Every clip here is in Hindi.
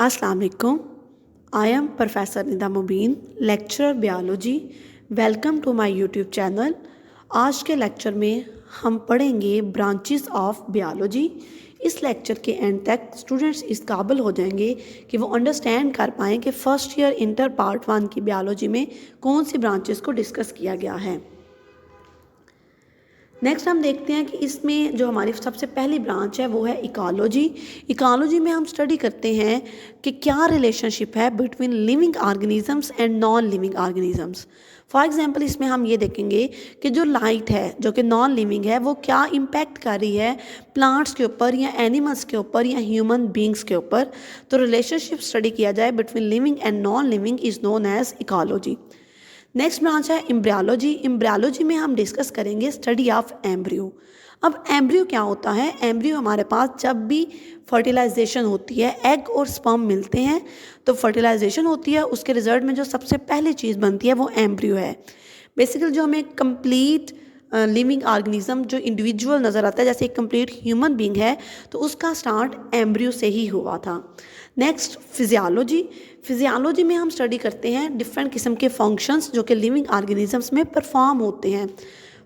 अस्सलाम वालेकुम। I am professor Nida Mubeen, lecturer biology. Welcome to my YouTube channel. आज के लेक्चर में हम पढ़ेंगे ब्रांचेस ऑफ बायोलॉजी। इस लेक्चर के एंड तक स्टूडेंट्स इस काबिल हो जाएंगे कि वो अंडरस्टैंड कर पाएँ कि फ़र्स्ट ईयर इंटर पार्ट 1 की बायोलॉजी में कौन सी ब्रांचेस को डिस्कस किया गया है। नेक्स्ट हम देखते हैं कि इसमें जो हमारी सबसे पहली ब्रांच है वो है इकोलॉजी। इकोलॉजी में हम स्टडी करते हैं कि क्या रिलेशनशिप है between living organisms and non living organisms. For example इसमें हम ये देखेंगे कि जो लाइट है जो कि नॉन लिविंग है वो क्या इम्पैक्ट कर रही है प्लांट्स के ऊपर या एनिमल्स के ऊपर या ह्यूमन बींग्स के ऊपर। तो रिलेशनशिप स्टडी किया जाए between living and non living is known as ecology. Next branch है एम्ब्रियोलॉजी। एम्ब्रियोलॉजी में हम डिस्कस करेंगे स्टडी ऑफ एम्ब्रियो। अब एम्ब्रियो क्या होता है? एम्ब्रियो हमारे पास जब भी फर्टिलाइजेशन होती है, एग और स्पर्म मिलते हैं तो फर्टिलाइजेशन होती है, उसके रिजल्ट में जो सबसे पहली चीज़ बनती है वो एम्ब्रियो है। बेसिकली जो हमें कंप्लीट लिविंग ऑर्गेनिज्म जो इंडिविजुअल नज़र आता है, जैसे एक कंप्लीट ह्यूमन बींग है तो उसका स्टार्ट एम्ब्रियो से ही हुआ था। Next physiology. फिजियोलॉजी में हम स्टडी करते हैं डिफरेंट किस्म के फंक्शंस जो कि लिविंग ऑर्गेनिजम्स में परफॉर्म होते हैं।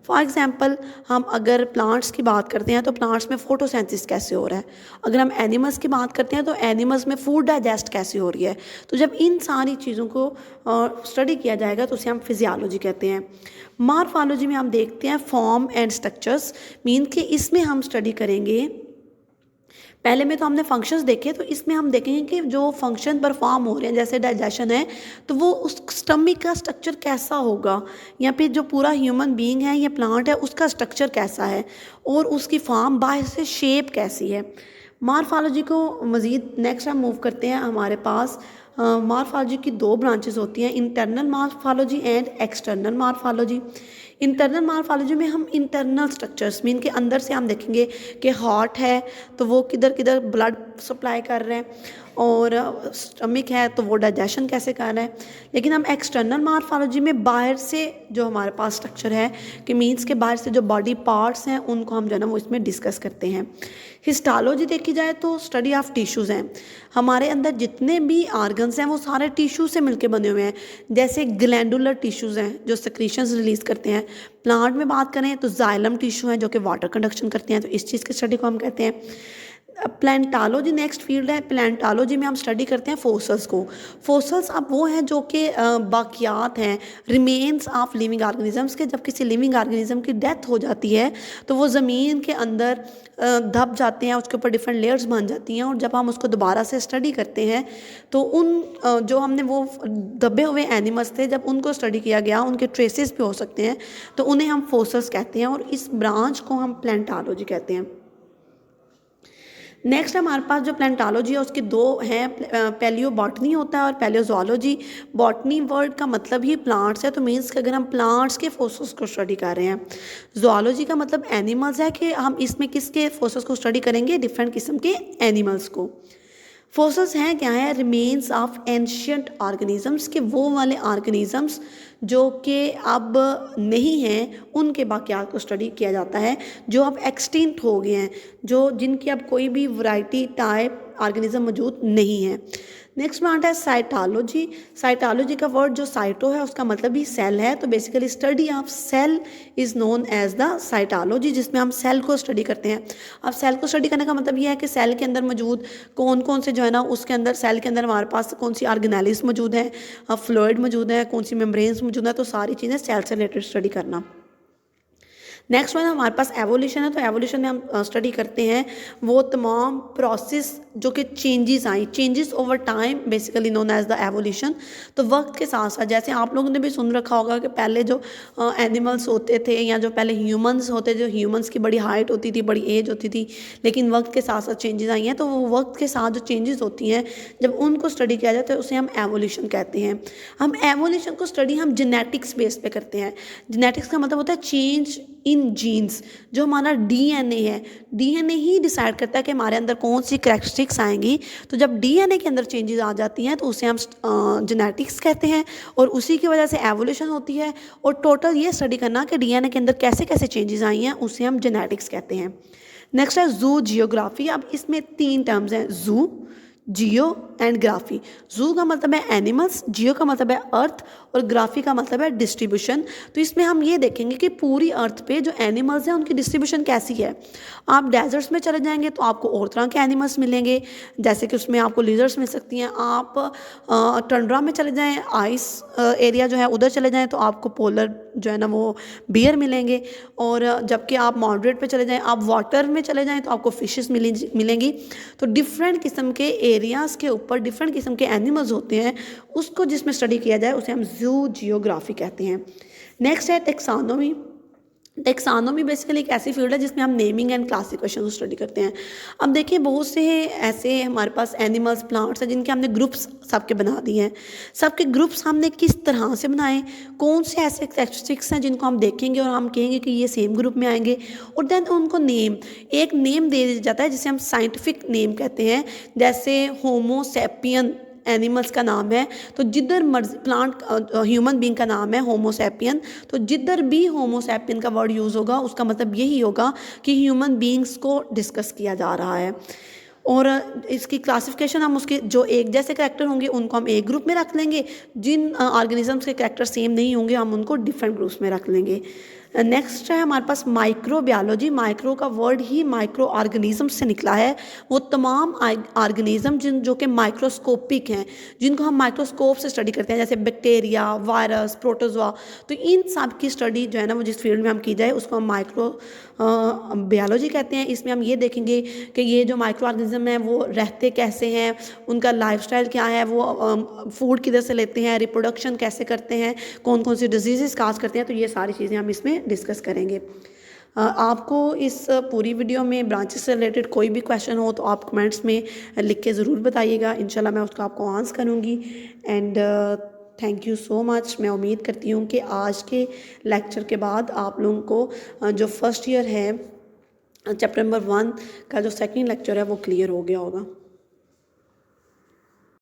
फॉर एग्जांपल हम अगर प्लांट्स की बात करते हैं तो प्लांट्स में फोटोसिंथेसिस कैसे हो रहा है। अगर हम एनिमल्स की बात करते हैं तो एनिमल्स में फूड डाइजेस्ट कैसे हो रही है। तो जब इन सारी चीज़ों को स्टडी किया जाएगा तो उसे हम फिजियोलॉजी कहते हैं। मॉर्फोलॉजी में हम देखते हैं फॉर्म एंड स्ट्रक्चर्स, मीन कि इसमें हम स्टडी करेंगे, पहले में तो हमने फंक्शंस देखे, तो इसमें हम देखेंगे कि जो फंक्शन परफॉर्म हो रहे हैं जैसे डाइजेशन है तो वो उस स्टमक का स्ट्रक्चर कैसा होगा, या फिर जो पूरा ह्यूमन बीइंग है या प्लांट है उसका स्ट्रक्चर कैसा है और उसकी फॉर्म बाहर से शेप कैसी है। मॉर्फोलॉजी को मज़ीद नेक्स्ट हम मूव करते हैं। हमारे पास मॉर्फोलॉजी की दो ब्रांचेस होती हैं, internal morphology and external morphology. Internal morphology में हम इंटरनल स्ट्रक्चर्स मीन के अंदर से हम देखेंगे कि हार्ट है तो वो किधर किधर ब्लड सप्लाई कर रहे हैं, और स्टमक है तो वो डाइजेशन कैसे कर रहा है। लेकिन हम एक्सटर्नल मॉर्फोलॉजी में बाहर से जो हमारे पास स्ट्रक्चर है कि मीन्स के बाहर से जो बॉडी पार्ट्स हैं उनको हम जो है ना वो इसमें डिस्कस करते हैं। हिस्टोलॉजी देखी जाए तो स्टडी ऑफ टिश्यूज़ हैं। हमारे अंदर जितने भी ऑर्गन्स हैं वो सारे टिश्यू से मिलके बने हुए हैं। जैसे ग्लैंडुलर टिश्यूज़ हैं जो सेक्रीशंस रिलीज़ करते हैं। प्लांट में बात करें तो जाइलम टिश्यू हैं जो कि वाटर कंडक्शन करते हैं, तो इस चीज़ की स्टडी को हम कहते हैं। प्लांटोलॉजी नेक्स्ट फील्ड है। प्लांटोलॉजी में हम स्टडी करते हैं फोसल्स को। फोसल्स अब वो हैं जो कि बाकियात हैं, रिमेन्स ऑफ लिविंग ऑर्गेनिजम्स के। जब किसी लिविंग ऑर्गेनिज्म की डेथ हो जाती है तो वो ज़मीन के अंदर दब जाते हैं, उसके ऊपर डिफरेंट लेयर्स बन जाती हैं, और जब हम उसको दोबारा से स्टडी करते हैं तो उन जो हमने वो दबे हुए एनिमल्स थे जब उनको स्टडी किया गया उनके ट्रेसेस भी हो सकते हैं, तो उन्हें हम फोसल्स कहते हैं, और इस ब्रांच को हम प्लांटोलॉजी कहते हैं। नेक्स्ट हमारे पास जो प्लांटोलॉजी है उसके दो हैं, पैलियो बॉटनी होता है और पैलियोजोलॉजी। बॉटनी वर्ड का मतलब ही प्लांट्स है, तो मीन्स कि अगर हम प्लांट्स के फोसल्स को स्टडी कर रहे हैं। जोलॉजी का मतलब एनिमल्स है कि हम इसमें किसके फोसल्स को स्टडी करेंगे, डिफरेंट किस्म के एनिमल्स को। फोसल्स हैं क्या है? रिमेन्स ऑफ एंशियंट ऑर्गेनिजम्स, के वो वाले ऑर्गेनिजम्स जो कि अब नहीं हैं उनके बाकियात को स्टडी किया जाता है, जो अब एक्सटिंक्ट हो गए हैं, जो जिनकी अब कोई भी वैरायटी टाइप ऑर्गेनिज्म मौजूद नहीं है। नेक्स्ट ब्रांच है साइटोलॉजी। साइटोलॉजी का वर्ड जो साइटो है उसका मतलब ही सेल है, तो basically study of cell is known as the cytology, जिसमें हम सेल को स्टडी करते हैं। अब सेल को स्टडी करने का मतलब ये है कि सेल के अंदर मौजूद कौन कौन से जो है ना उसके अंदर सेल के अंदर हमारे पास कौन सी ऑर्गेनेल्स मौजूद हैं, फ्लूइड मौजूद है, कौन सी मेम्ब्रेन्स मौजूद है, तो सारी चीज़ें सेल से रिलेटेड स्टडी करना। नेक्स्ट वन हमारे पास एवोल्यूशन है। तो एवोल्यूशन में हम स्टडी करते हैं वो तमाम प्रोसेस जो कि चेंजेस आई, changes over time, basically known as the evolution. तो वक्त के साथ साथ जैसे आप लोगों ने भी सुन रखा होगा कि पहले जो एनिमल्स होते थे या जो पहले ह्यूमंस होते, जो ह्यूमंस की बड़ी हाइट होती थी, बड़ी एज होती थी, लेकिन वक्त के साथ साथ चेंजेस आई हैं। तो वो वक्त के साथ जो चेंजेस होती हैं जब उनको स्टडी किया जाता है उसे हम एवोल्यूशन कहते हैं। हम एवोल्यूशन को स्टडी हम जेनेटिक्स बेस पे करते हैं। जेनेटिक्स का मतलब होता है चेंज इन जीन्स। जो हमारा डीएनए है, डीएनए ही डिसाइड करता है कि हमारे अंदर कौन सी कैरेक्टरिस्टिक्स आएंगी। तो जब डीएनए के अंदर चेंजेस आ जाती हैं तो उसे हम जेनेटिक्स कहते हैं, और उसी की वजह से एवोल्यूशन होती है। और टोटल ये स्टडी करना कि डीएनए के अंदर कैसे कैसे चेंजेस आई हैं उसे हम जेनेटिक्स कहते हैं। नेक्स्ट है जू जियोग्राफी। अब इसमें 3 टर्म्स हैं, जू जियो एंड ग्राफी। जू का मतलब है एनिमल्स, जियो का मतलब है अर्थ और ग्राफी का मतलब है डिस्ट्रीब्यूशन। तो इसमें हम ये देखेंगे कि पूरी अर्थ पे जो एनिमल्स हैं उनकी डिस्ट्रीब्यूशन कैसी है। आप डेजर्ट्स में चले जाएंगे तो आपको और तरह के एनिमल्स मिलेंगे, जैसे कि उसमें आपको लिजर्ड्स मिल सकती हैं। आप टंड्रा में चले जाएं, आइस एरिया जो है उधर चले जाएं तो आपको पोलर जो है ना वो बियर मिलेंगे। और जबकि आप मॉडरेट पे चले जाएं, आप वाटर में चले जाएं तो आपको फिशेस मिलेंगी। तो डिफरेंट किस्म के एरियाज़ के ऊपर डिफरेंट किस्म के एनिमल्स होते हैं, उसको जिसमें स्टडी किया जाए उसे हम जू जियोग्राफी कहते हैं। नेक्स्ट है टेक्सानोमी। टेक्सानोमी बेसिकली एक ऐसी फील्ड है जिसमें हम नेमिंग एंड क्लासिफिकेशन को स्टडी करते हैं। अब देखिए बहुत से ऐसे हमारे पास एनिमल्स प्लांट्स हैं जिनके हमने ग्रुप्स सबके बना दिए हैं। सबके ग्रुप्स हमने किस तरह से बनाए, कौन से ऐसे कैरेक्टरिस्टिक्स हैं जिनको हम देखेंगे और हम कहेंगे कि ये सेम ग्रुप में आएंगे, और देन उनको एक नेम दे दिया जाता है जिसे हम साइंटिफिक नेम कहते हैं। जैसे होमोसेपियन एनिमल्स का नाम है, तो जिधर मर्जी प्लांट ह्यूमन बीइंग का नाम है होमोसेपियन, तो जिधर भी होमोसेपियन का वर्ड यूज़ होगा उसका मतलब यही होगा कि ह्यूमन बीइंग्स को डिस्कस किया जा रहा है। और इसकी क्लासिफिकेशन हम उसके जो एक जैसे कैरेक्टर होंगे उनको हम एक ग्रुप में रख लेंगे, जिन ऑर्गेनिजम्स के कैरेक्टर सेम नहीं होंगे हम उनको डिफरेंट ग्रुप्स में रख लेंगे। नेक्स्ट है हमारे पास माइक्रोबायोलॉजी। माइक्रो का वर्ड ही माइक्रो ऑर्गेनिज्म से निकला है। वो तमाम ऑर्गेनिज्म जो कि माइक्रोस्कोपिक हैं, जिनको हम माइक्रोस्कोप से स्टडी करते हैं, जैसे बैक्टीरिया, वायरस, प्रोटोजोआ। तो इन सब की स्टडी जो है ना वो जिस फील्ड में हम की जाए उसको हम माइक्रो बायोलॉजी कहते हैं। इसमें हम ये देखेंगे कि ये जो माइक्रो ऑर्गेनिज्म है वो रहते कैसे हैं, उनका लाइफस्टाइल क्या है, वो फूड किधर से लेते हैं, रिप्रोडक्शन कैसे करते हैं, कौन कौन सी डिजीज़ काज करते हैं। तो ये सारी चीज़ें हम इसमें डिस्कस करेंगे। आपको इस पूरी वीडियो में ब्रांचेस से रिलेटेड कोई भी क्वेश्चन हो तो आप कमेंट्स में लिख के ज़रूर बताइएगा, इंशाल्लाह मैं उसका आपको आंसर करूँगी। And thank you so much. मैं उम्मीद करती हूँ कि आज के लेक्चर के बाद आप लोगों को जो फर्स्ट ईयर है चैप्टर नंबर 1 का जो सेकंड लेक्चर है वो क्लियर हो गया होगा।